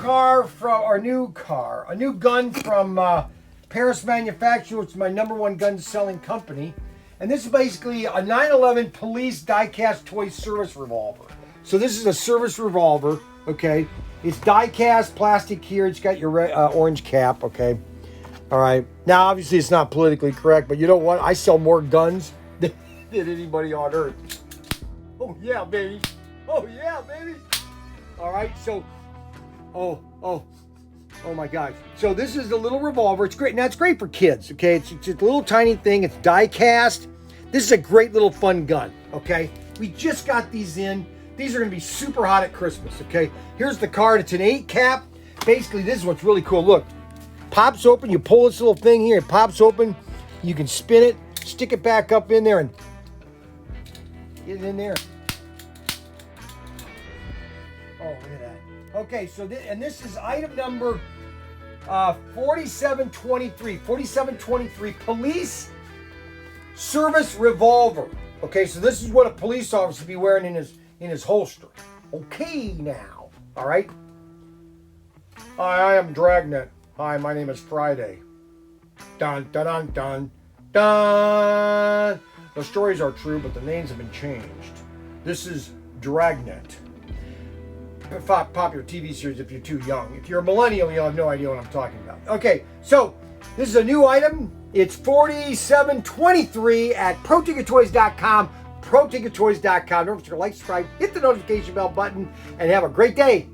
a new gun from Parris Manufacturing, which is my #1 gun selling company. And this is basically a 9/11 police die-cast toy service revolver. So this is a service revolver, okay? It's die-cast plastic here. It's got your orange cap, okay? All right. Now, obviously, it's not politically correct, but you know what? I sell more guns than anybody on earth. Oh, yeah, baby. Oh, yeah, baby. All right, so, oh my gosh. So this is a little revolver. It's great. Now, it's great for kids, okay? It's a little tiny thing. It's die-cast. This is a great little fun gun, okay? We just got these in. These are going to be super hot at Christmas, okay? Here's the card. It's an 8 cap. Basically, this is what's really cool. Look, pops open. You pull this little thing here. It pops open. You can spin it, stick it back up in there, and get it in there. Oh, look at that. Okay, so this is item number 4723. 4723, police service revolver. Okay, so this is what a police officer would be wearing in his holster. Okay, now, all right. Hi, I am Dragnet. Hi, my name is Friday. Dun dun dun dun dun. The stories are true, but the names have been changed. This is Dragnet. Popular TV series if you're too young. If you're a millennial, you'll have no idea what I'm talking about. Okay, so this is a new item. It's 4723 at ProTinkerToys.com. ProTinkerToys.com. Don't forget to like, subscribe, hit the notification bell button, and have a great day.